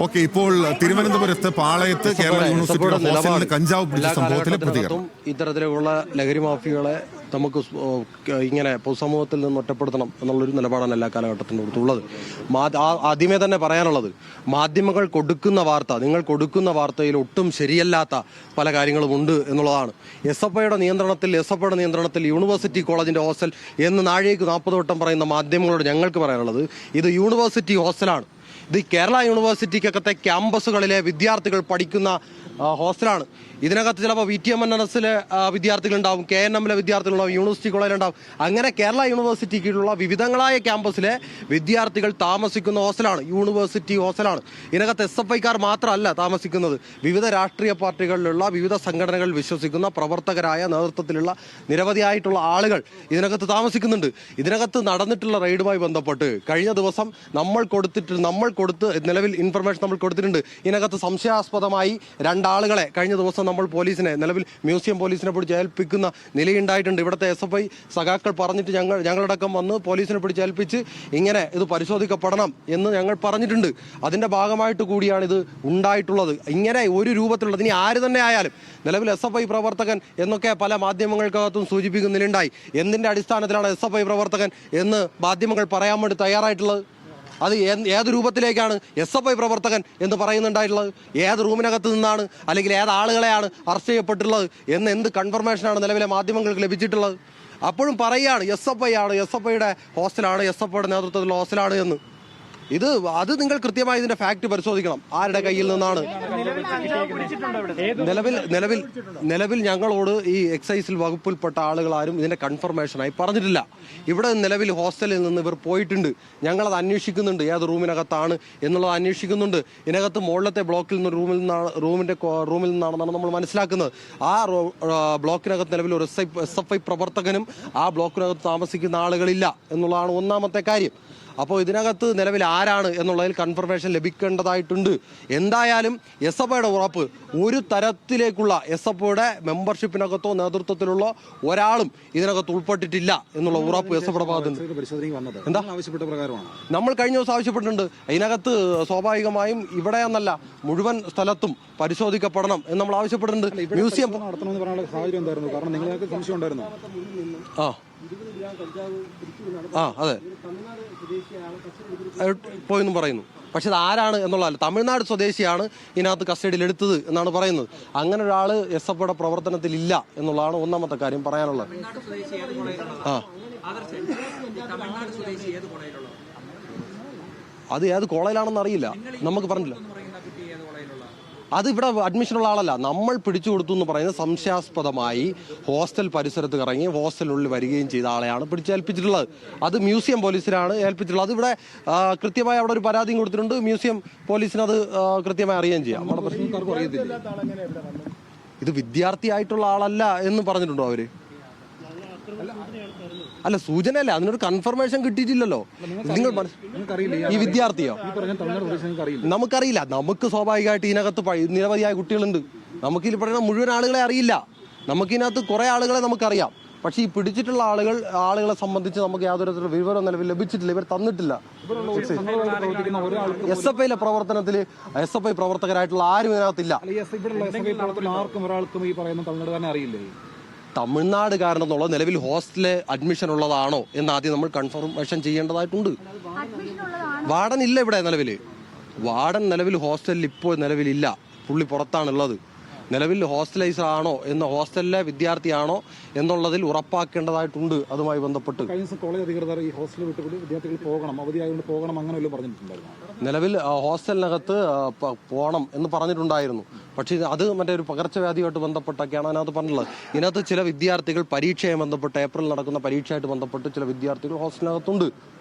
Okay, ഇപ്പോൾ തിരുവനന്തപുരത്ത് പാളയത്ത് കേരള യൂണിവേഴ്സിറ്റിയുടെ ഹോസ്റ്റലിൽ കഞ്ചാവ് പിടിച്ച സംഭവത്തിലെ പ്രതികരണം. ഇത്തരത്തിലുള്ള ലഹരി മാഫിയകളെ നമുക്ക് ഇങ്ങനെ പൊതുസമൂഹത്തിൽ നിന്ന് ഒറ്റപ്പെടുത്തണം എന്നുള്ളൊരു നിലപാടാണ് എല്ലാ കാലഘട്ടത്തിനും അടുത്തുള്ളത്. ആദ്യമേ തന്നെ പറയാനുള്ളത്, മാധ്യമങ്ങൾ കൊടുക്കുന്ന വാർത്ത, നിങ്ങൾ കൊടുക്കുന്ന വാർത്തയിൽ ഒട്ടും ശരിയല്ലാത്ത പല കാര്യങ്ങളും ഉണ്ട് എന്നുള്ളതാണ്. എസ് എഫ് ഐയുടെ നിയന്ത്രണത്തിൽ യൂണിവേഴ്സിറ്റി കോളേജിന്റെ ഹോസ്റ്റൽ എന്ന് നാഴേക്ക് 40 വട്ടം പറയുന്ന മാധ്യമങ്ങളോട് ഞങ്ങൾക്ക് പറയാനുള്ളത്, ഇത് യൂണിവേഴ്സിറ്റി ഹോസ്റ്റലാണ്. ഇത് കേരള യൂണിവേഴ്സിറ്റിക്കകത്തെ ക്യാമ്പസുകളിലെ വിദ്യാർത്ഥികൾ പഠിക്കുന്ന ഹോസ്റ്റലാണ്. ഇതിനകത്ത് ചിലപ്പോൾ VTMNS വിദ്യാർത്ഥികളുണ്ടാവും, KNM വിദ്യാർത്ഥികളുണ്ടാവും, യൂണിവേഴ്സിറ്റി കോളേജിലുണ്ടാവും. അങ്ങനെ കേരള യൂണിവേഴ്സിറ്റിക്കുള്ള വിവിധങ്ങളായ ക്യാമ്പസിലെ വിദ്യാർത്ഥികൾ താമസിക്കുന്ന ഹോസ്റ്റലാണ്, യൂണിവേഴ്സിറ്റി ഹോസ്റ്റലാണ്. ഇതിനകത്ത് SFIക്കാർ മാത്രമല്ല താമസിക്കുന്നത്, വിവിധ രാഷ്ട്രീയ പാർട്ടികളിലുള്ള വിവിധ സംഘടനകൾ വിശ്വസിക്കുന്ന പ്രവർത്തകരായ നേതൃത്വത്തിലുള്ള നിരവധിയായിട്ടുള്ള ആളുകൾ ഇതിനകത്ത് താമസിക്കുന്നുണ്ട്. ഇതിനകത്ത് നടന്നിട്ടുള്ള റെയ്ഡുമായി ബന്ധപ്പെട്ട് കഴിഞ്ഞ ദിവസം നമ്മൾ കൊടുത്ത് നിലവിൽ ഇൻഫർമേഷൻ നമ്മൾ കൊടുത്തിട്ടുണ്ട്. ഇതിനകത്ത് സംശയാസ്പദമായി 2 ആളുകളെ കഴിഞ്ഞ ദിവസം നമ്മൾ പോലീസിനെ, നിലവിൽ മ്യൂസിയം പോലീസിനെ പിടിച്ച് ഏൽപ്പിക്കുന്ന നിലയുണ്ടായിട്ടുണ്ട്. ഇവിടുത്തെ SFI സഖാക്കൾ പറഞ്ഞിട്ട് ഞങ്ങളടക്കം വന്ന് പോലീസിനെ പിടിച്ച് ഏൽപ്പിച്ച് ഇങ്ങനെ ഇത് പരിശോധിക്കപ്പെടണം എന്ന് ഞങ്ങൾ പറഞ്ഞിട്ടുണ്ട്. അതിന്റെ ഭാഗമായിട്ട് കൂടിയാണ് ഇത് ഉണ്ടായിട്ടുള്ളത്. ഇങ്ങനെ ഒരു രൂപത്തിലുള്ളത്, ഇനി ആര് തന്നെ ആയാലും, നിലവിൽ SFI പ്രവർത്തകൻ എന്നൊക്കെ പല മാധ്യമങ്ങൾക്കകത്തും സൂചിപ്പിക്കുന്നതിലുണ്ടായി. എന്തിന്റെ അടിസ്ഥാനത്തിലാണ് SFI പ്രവർത്തകൻ എന്ന് മാധ്യമങ്ങൾ പറയാൻ വേണ്ടി തയ്യാറായിട്ടുള്ളത്? അത് ഏത് രൂപത്തിലേക്കാണ് SFI പ്രവർത്തകൻ എന്ന് പറയുന്നുണ്ടായിട്ടുള്ളത്? ഏത് റൂമിനകത്ത് നിന്നാണ്, അല്ലെങ്കിൽ ഏത് ആളുകളെയാണ് അറസ്റ്റ് ചെയ്യപ്പെട്ടിട്ടുള്ളത് എന്ന് എന്ത് കൺഫർമേഷനാണ് നിലവിലെ മാധ്യമങ്ങൾക്ക് ലഭിച്ചിട്ടുള്ളത്? അപ്പോഴും പറയുകയാണ് SFI ആണ്, SFIയുടെ ഹോസ്റ്റലാണ്, SFIയുടെ നേതൃത്വത്തിലുള്ള ഹോസ്റ്റലാണ് എന്ന്. അത് നിങ്ങൾ കൃത്യമായി ഇതിന്റെ ഫാക്ട് പരിശോധിക്കണം. ആരുടെ കയ്യിൽ നിന്നാണ്? നിലവിൽ ഞങ്ങളോട് ഈ എക്സൈസിൽ വകുപ്പിൽപ്പെട്ട ആളുകൾ ആരും ഇതിന്റെ കൺഫർമേഷനായി പറഞ്ഞിട്ടില്ല. ഇവിടെ നിലവിൽ ഹോസ്റ്റലിൽ നിന്ന് ഇവർ പോയിട്ടുണ്ട്. ഞങ്ങളത് അന്വേഷിക്കുന്നുണ്ട്, ഏത് റൂമിനകത്താണ് എന്നുള്ളത് അന്വേഷിക്കുന്നുണ്ട്. ഇതിനകത്ത് മുകളിലത്തെ ബ്ലോക്കിൽ നിന്ന് റൂമിൽ നിന്നാണെന്നാണ് നമ്മൾ മനസ്സിലാക്കുന്നത്. ആ ബ്ലോക്കിനകത്ത് നിലവിൽ ഒരു SFI പ്രവർത്തകനും ആ ബ്ലോക്കിനകത്ത് താമസിക്കുന്ന ആളുകളില്ല എന്നുള്ളതാണ് ഒന്നാമത്തെ കാര്യം. അപ്പോൾ ഇതിനകത്ത് നിലവിൽ ആരാണ് എന്നുള്ളതിൽ കൺഫർമേഷൻ ലഭിക്കേണ്ടതായിട്ടുണ്ട്. എന്തായാലും SFIയുടെ ഉറപ്പ്, ഒരു തരത്തിലേക്കുള്ള SFIയുടെ മെമ്പർഷിപ്പിനകത്തോ നേതൃത്വത്തിലുള്ള ഒരാളും ഇതിനകത്ത് ഉൾപ്പെട്ടിട്ടില്ല എന്നുള്ള ഉറപ്പ് SFIയുടെ ഭാഗത്തുണ്ട്. എന്താ നമ്മൾ കഴിഞ്ഞ ദിവസം ആവശ്യപ്പെട്ടിട്ടുണ്ട്. ഇതിനകത്ത് സ്വാഭാവികമായും ഇവിടെ എന്നല്ല, മുഴുവൻ സ്ഥലത്തും പരിശോധിക്കപ്പെടണം എന്ന് നമ്മൾ ആവശ്യപ്പെട്ടിട്ടുണ്ട്. മ്യൂസിയം അതെ പോയെന്നും പറയുന്നു. പക്ഷെ ഇത് ആരാണ് എന്നുള്ളതല്ല, തമിഴ്നാട് സ്വദേശിയാണ് ഇതിനകത്ത് കസ്റ്റഡിയിൽ എടുത്തത് എന്നാണ് പറയുന്നത്. അങ്ങനെ ഒരാൾ SFIയുടെ പ്രവർത്തനത്തിൽ ഇല്ല എന്നുള്ളതാണ് ഒന്നാമത്തെ കാര്യം പറയാനുള്ളത്. അത് ഏത് കോളേജിലാണെന്ന് അറിയില്ല, നമുക്ക് പറഞ്ഞില്ല. അത് ഇവിടെ അഡ്മിഷനുള്ള ആളല്ല. നമ്മൾ പിടിച്ചു കൊടുത്തു എന്ന് പറയുന്നത് സംശയാസ്പദമായി ഹോസ്റ്റൽ പരിസരത്ത് ഇറങ്ങി ഹോസ്റ്റലിനുള്ളിൽ വരികയും ചെയ്ത ആളെയാണ് പിടിച്ചേൽപ്പിച്ചിട്ടുള്ളത്. അത് മ്യൂസിയം പോലീസിനാണ് ഏൽപ്പിച്ചിട്ടുള്ളത്. അത് ഇവിടെ കൃത്യമായി അവിടെ ഒരു പരാതിയും കൊടുത്തിട്ടുണ്ട്. മ്യൂസിയം പോലീസിന് അത് കൃത്യമായി അറിയുകയും ചെയ്യാം. ഇത് വിദ്യാർത്ഥിയായിട്ടുള്ള ആളല്ല എന്ന് പറഞ്ഞിട്ടുണ്ടോ അവര്? അല്ല, സൂചനയല്ലേ, അതിനൊരു കൺഫർമേഷൻ കിട്ടിയിട്ടില്ലല്ലോ. നിങ്ങൾ ഈ വിദ്യാർത്ഥിയോ? നമുക്കറിയില്ല. നമുക്ക് സ്വാഭാവികമായിട്ട് ഇതിനകത്ത് നിരവധിയായ കുട്ടികളുണ്ട്. നമുക്കിതിൽ പറയുന്ന മുഴുവൻ ആളുകളെ അറിയില്ല. നമുക്കിതിനകത്ത് കുറെ ആളുകളെ നമുക്കറിയാം. പക്ഷെ ഈ പിടിച്ചിട്ടുള്ള ആളുകളെ സംബന്ധിച്ച് നമുക്ക് യാതൊരു വിവരം നിലവിൽ ലഭിച്ചിട്ടില്ല. ഇവർ തന്നിട്ടില്ല. SFIയിലെ പ്രവർത്തനത്തിൽ SFI പ്രവർത്തകരായിട്ടുള്ള ആരും ഇതിനകത്തില്ല. തമിഴ്നാടുകാരനെന്നുള്ള നിലവിൽ ഹോസ്റ്റലിലെ അഡ്മിഷൻ ഉള്ളതാണോ എന്ന് ആദ്യം നമ്മൾ കൺഫർമേഷൻ ചെയ്യേണ്ടതായിട്ടുണ്ട്. വാർഡൻ ഇല്ല ഇവിടെ നിലവിൽ ഹോസ്റ്റലിൽ ഇപ്പോൾ നിലവിലില്ല. പുള്ളി പുറത്താണുള്ളത്. നിലവിൽ ഹോസ്റ്റലൈസർ ആണോ ഹോസ്റ്റലിലെ വിദ്യാർത്ഥിയാണോ എന്നുള്ളതിൽ ഉറപ്പാക്കേണ്ടതായിട്ടുണ്ട്. അതുമായി ബന്ധപ്പെട്ട് കോളേജ് അധികൃതർ ഈ ഹോസ്റ്റൽ വിട്ടുകൂടി വിദ്യാർത്ഥികൾ പോകണം, അവധിയായതുകൊണ്ട് പോകണം, അങ്ങനെ വല്ലതും പറഞ്ഞിട്ടുണ്ടായിരുന്നു? നിലവിൽ ഹോസ്റ്റലിനകത്ത് പോകണം എന്ന് പറഞ്ഞിട്ടുണ്ടായിരുന്നു. പക്ഷേ അത് ഒരു പകർച്ചവ്യാധിയുമായിട്ട് ബന്ധപ്പെട്ടൊക്കെയാണ് അതിനകത്ത് പറഞ്ഞിട്ടുള്ളത്. ഇതിനകത്ത് ചില വിദ്യാർത്ഥികൾ പരീക്ഷയുമായി ബന്ധപ്പെട്ട്, ഏപ്രിൽ നടക്കുന്ന പരീക്ഷയായിട്ട് ബന്ധപ്പെട്ട് ചില വിദ്യാർത്ഥികൾ ഹോസ്റ്റലിനകത്തുണ്ട്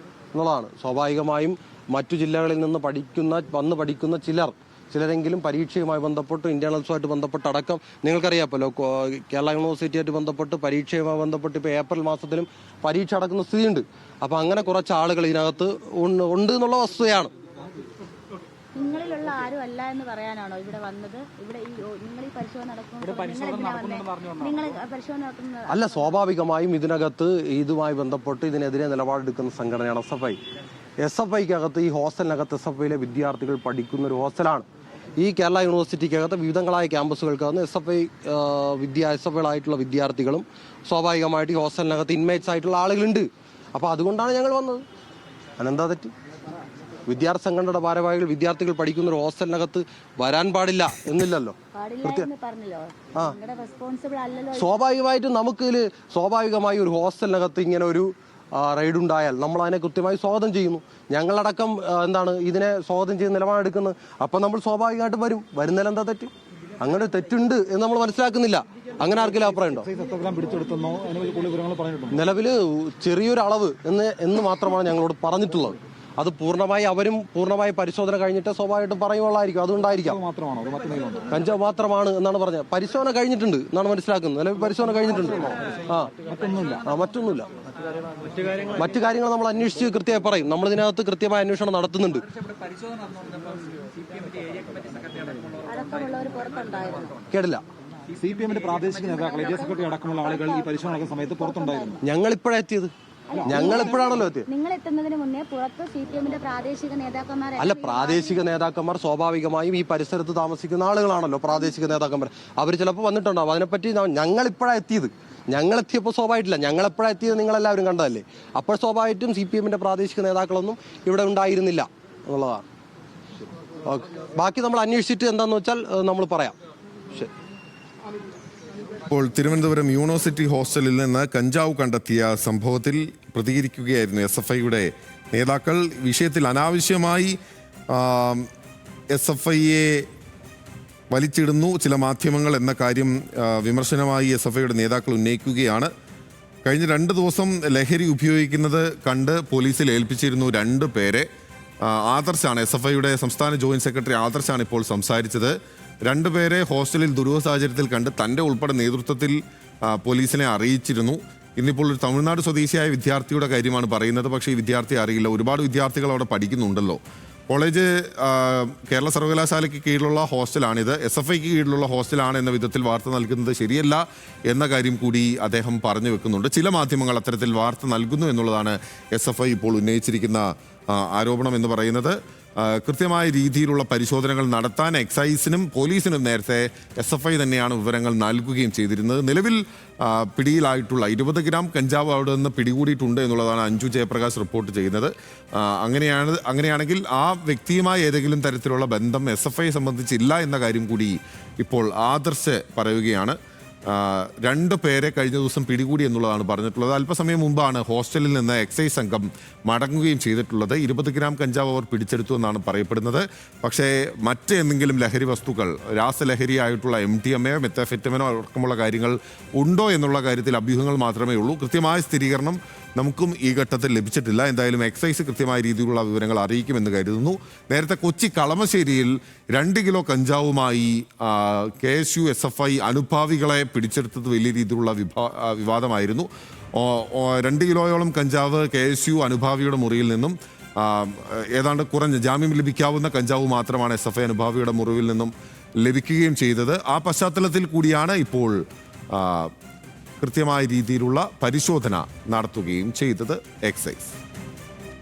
എന്നുള്ളതാണ്. സ്വാഭാവികമായും മറ്റു ജില്ലകളിൽ നിന്ന് വന്ന് പഠിക്കുന്ന ചിലരെങ്കിലും പരീക്ഷയുമായി ബന്ധപ്പെട്ട്, ഇന്റേണൽസുമായിട്ട് ബന്ധപ്പെട്ട് അടക്കം നിങ്ങൾക്കറിയാമല്ലോ, കേരള യൂണിവേഴ്സിറ്റിയായിട്ട് ബന്ധപ്പെട്ട് പരീക്ഷയുമായി ബന്ധപ്പെട്ട് ഇപ്പോൾ ഏപ്രിൽ മാസത്തിലും പരീക്ഷ നടക്കുന്ന സ്ഥിതിയുണ്ട്. അപ്പോൾ അങ്ങനെ കുറച്ച് ആളുകൾ ഇതിനകത്ത് ഉണ്ട് എന്നുള്ള വസ്തുതയാണ്. നിങ്ങളിലുള്ള ആരും അല്ല എന്ന് പറയാനാണോ ഇവിടെ വന്നത്? ഇവിടെ നിങ്ങൾ ഈ പരിശോധന നടത്തുന്നത് അല്ല, സ്വാഭാവികമായും ഇതിനകത്ത് ഇതുമായി ബന്ധപ്പെട്ട് ഇതിനെതിരെ നിലപാടെടുക്കുന്ന സംഘടനയാണ് SFI. SFIക്കകത്ത് ഈ ഹോസ്റ്റലിനകത്ത് SFIയിലെ വിദ്യാർത്ഥികൾ പഠിക്കുന്ന ഒരു ഹോസ്റ്റലാണ്. ഈ കേരള യൂണിവേഴ്സിറ്റിക്കകത്ത് വിവിധങ്ങളായ ക്യാമ്പസുകൾക്കകത്ത് SFIകളായിട്ടുള്ള വിദ്യാർത്ഥികളും സ്വാഭാവികമായിട്ട് ഈ ഹോസ്റ്റലിനകത്ത് ഇൻമേറ്റ്സ് ആയിട്ടുള്ള ആളുകളുണ്ട്. അപ്പോൾ അതുകൊണ്ടാണ് ഞങ്ങൾ വന്നത്. അതെന്താ തെറ്റ്? വിദ്യാർത്ഥി സംഘടനയുടെ ഭാരവാഹികൾ വിദ്യാർത്ഥികൾ പഠിക്കുന്ന ഒരു ഹോസ്റ്റലിനകത്ത് വരാൻ പാടില്ല എന്നില്ലല്ലോ. സ്വാഭാവികമായിട്ടും സ്വാഭാവികമായി ഒരു ഹോസ്റ്റലിനകത്ത് ഇങ്ങനെ ഒരു റെയ്ഡ് ഉണ്ടായാൽ നമ്മൾ അതിനെ കൃത്യമായി സ്വാഗതം ചെയ്യുന്നു. ഞങ്ങളടക്കം ഇതിനെ സ്വാഗതം ചെയ്യുന്ന നിലപാടെടുക്കുന്നത്. അപ്പം നമ്മൾ സ്വാഭാവികമായിട്ട് വരുന്നതിൽ എന്താ തെറ്റ്? അങ്ങനെ തെറ്റുണ്ട് എന്ന് നമ്മൾ മനസ്സിലാക്കുന്നില്ല. അങ്ങനെ ആർക്കെങ്കിലും അഭിപ്രായം ഉണ്ടോ? നിലവിൽ ചെറിയൊരു അളവ് എന്ന് മാത്രമാണ് ഞങ്ങളോട് പറഞ്ഞിട്ടുള്ളത്. അത് പൂർണ്ണമായി പരിശോധന കഴിഞ്ഞിട്ട് സ്വാഭാവികമായിട്ടും പറയുള്ളായിരിക്കും. അതുകൊണ്ടായിരിക്കാം കഞ്ചാവ് മാത്രമാണ് എന്നാണ് പറഞ്ഞത്. പരിശോധന കഴിഞ്ഞിട്ടുണ്ട് എന്നാണ് മനസ്സിലാക്കുന്നത്. നിലവിൽ പരിശോധന കഴിഞ്ഞിട്ടുണ്ട്. മറ്റൊന്നുമില്ല. മറ്റു കാര്യങ്ങൾ നമ്മൾ അന്വേഷിച്ച് കൃത്യമായി പറയും. നമ്മൾ ഇതിനകത്ത് കൃത്യമായ അന്വേഷണം നടത്തുന്നുണ്ട്. കേട്ടില്ല. CPMന്റെ പ്രാദേശിക നേതാക്കൾ, ഏരിയ സെക്രട്ടറി അടക്കമുള്ള ആളുകൾ ഈ പരിശോധന നടക്കുന്ന സമയത്ത് പുറത്തുണ്ടായിരുന്നു. ഞങ്ങളിപ്പോഴാണ് എത്തിയത്. ഞങ്ങളെപ്പോഴാണല്ലോ എത്തിയത്. നിങ്ങൾ എത്തുന്നതിന് മുന്നേ പുറത്ത് CPMന്റെ പ്രാദേശിക നേതാക്കന്മാർ സ്വാഭാവികമായും ഈ പരിസരത്ത് താമസിക്കുന്ന ആളുകളാണല്ലോ പ്രാദേശിക നേതാക്കന്മാർ. അവർ ചിലപ്പോൾ വന്നിട്ടുണ്ടാവും. അതിനെപ്പറ്റി ഞങ്ങളിപ്പോഴാണ് എത്തിയത്. ഞങ്ങളെത്തിയപ്പോൾ സ്വാഭാവികമില്ല. ഞങ്ങളെപ്പോഴാണ് എത്തിയത് നിങ്ങളെല്ലാവരും കണ്ടതല്ലേ. അപ്പോൾ സ്വാഭാവികമായിട്ടും CPMന്റെ പ്രാദേശിക നേതാക്കളൊന്നും ഇവിടെ ഉണ്ടായിരുന്നില്ല എന്നുള്ളതാണ്. ഓക്കെ, ബാക്കി നമ്മൾ അന്വേഷിച്ചിട്ട് എന്താണെന്ന് വെച്ചാൽ നമ്മൾ പറയാം. ശരി. ഇപ്പോൾ തിരുവനന്തപുരം യൂണിവേഴ്സിറ്റി ഹോസ്റ്റലിൽ നിന്ന് കഞ്ചാവ് കണ്ടെത്തിയ സംഭവത്തിൽ പ്രതികരിക്കുകയായിരുന്നു SFIയുടെ നേതാക്കൾ. വിഷയത്തിൽ അനാവശ്യമായി SFIയെ വലിച്ചിടുന്നു ചില മാധ്യമങ്ങൾ എന്ന കാര്യം വിമർശനമായി SFIയുടെ നേതാക്കൾ ഉന്നയിക്കുകയാണ്. കഴിഞ്ഞ 2 ദിവസം ലഹരി ഉപയോഗിക്കുന്നത് കണ്ട് പോലീസിൽ ഏൽപ്പിച്ചിരുന്നു 2 പേരെ. ആദർശാണ് SFIയുടെ സംസ്ഥാന ജോയിന്റ് സെക്രട്ടറി ആദർശാണ് ഇപ്പോൾ സംസാരിച്ചത്. 2 പേരെ ഹോസ്റ്റലിൽ ദുരൂഹ സാഹചര്യത്തിൽ കണ്ട് തൻ്റെ ഉൾപ്പെടെ നേതൃത്വത്തിൽ പോലീസിനെ അറിയിച്ചിരുന്നു. ഇന്നിപ്പോൾ ഒരു തമിഴ്നാട് സ്വദേശിയായ വിദ്യാർത്ഥിയുടെ കാര്യമാണ് പറയുന്നത്. പക്ഷേ ഈ വിദ്യാർത്ഥി അറിയില്ല. ഒരുപാട് വിദ്യാർത്ഥികൾ അവിടെ പഠിക്കുന്നുണ്ടല്ലോ. കോളേജ് കേരള സർവകലാശാലയ്ക്ക് കീഴിലുള്ള ഹോസ്റ്റലാണിത്. SFIക്ക് കീഴിലുള്ള ഹോസ്റ്റലാണ് എന്ന വിധത്തിൽ വാർത്ത നൽകുന്നത് ശരിയല്ല എന്ന കാര്യം കൂടി അദ്ദേഹം പറഞ്ഞു വെക്കുന്നുണ്ട്. ചില മാധ്യമങ്ങൾ അത്തരത്തിൽ വാർത്ത നൽകുന്നു എന്നുള്ളതാണ് SFI ഇപ്പോൾ ഉന്നയിച്ചിരിക്കുന്ന ആരോപണം എന്ന് പറയുന്നത്. കൃത്യമായ രീതിയിലുള്ള പരിശോധനകൾ നടത്താൻ എക്സൈസിനും പോലീസിനും നേരത്തെ SFI തന്നെയാണ് വിവരങ്ങൾ നൽകുകയും ചെയ്തിരുന്നത്. നിലവിൽ പിടിയിലായിട്ടുള്ള 20 ഗ്രാം കഞ്ചാവ് അവിടെ നിന്ന് പിടികൂടിയിട്ടുണ്ട് എന്നുള്ളതാണ് അഞ്ജു ജയപ്രകാശ് റിപ്പോർട്ട് ചെയ്യുന്നത്. അങ്ങനെയാണെങ്കിൽ ആ വ്യക്തിയുമായി ഏതെങ്കിലും തരത്തിലുള്ള ബന്ധം SFI സംബന്ധിച്ചില്ല എന്ന കാര്യം കൂടി ഇപ്പോൾ ആദർശ് പറയുകയാണ്. 2 പേരെ കഴിഞ്ഞ ദിവസം പിടികൂടി എന്നുള്ളതാണ് പറഞ്ഞിട്ടുള്ളത്. അല്പസമയം മുമ്പാണ് ഹോസ്റ്റലിൽ നിന്ന് എക്സൈസ് സംഘം മടങ്ങുകയും ചെയ്തിട്ടുള്ളത്. 20 ഗ്രാം കഞ്ചാവ് അവർ പിടിച്ചെടുത്തു എന്നാണ് പറയപ്പെടുന്നത്. പക്ഷേ മറ്റെന്തെങ്കിലും ലഹരി വസ്തുക്കൾ, രാസലഹരിയായിട്ടുള്ള MDMA, മെത്താഫെറ്റമിനോ അടക്കമുള്ള കാര്യങ്ങൾ ഉണ്ടോ എന്നുള്ള കാര്യത്തിൽ അഭ്യൂഹങ്ങൾ മാത്രമേ ഉള്ളൂ. കൃത്യമായ സ്ഥിരീകരണം നമുക്കും ഈ ഘട്ടത്തിൽ ലഭിച്ചിട്ടില്ല. എന്തായാലും എക്സൈസ് കൃത്യമായ രീതിയിലുള്ള വിവരങ്ങൾ അറിയിക്കുമെന്ന് കരുതുന്നു. നേരത്തെ കൊച്ചി കളമശ്ശേരിയിൽ 2 കിലോ കഞ്ചാവുമായി KSU SFI അനുഭാവികളെ പിടിച്ചെടുത്തത് വലിയ രീതിയിലുള്ള വിവാദമായിരുന്നു. 2 കിലോയോളം കഞ്ചാവ് KSU അനുഭാവിയുടെ മുറിയിൽ നിന്നും ഏതാണ്ട് കുറഞ്ഞ ജാമ്യം ലഭിക്കാവുന്ന കഞ്ചാവ് മാത്രമാണ് SFI അനുഭാവിയുടെ മുറിവിൽ നിന്നും ലഭിക്കുകയും ചെയ്തത്. ആ പശ്ചാത്തലത്തിൽ കൂടിയാണ് ഇപ്പോൾ കൃത്യമായ രീതിയിലുള്ള പരിശോധന നടത്തുകയും ചെയ്തത് എക്സൈസ്.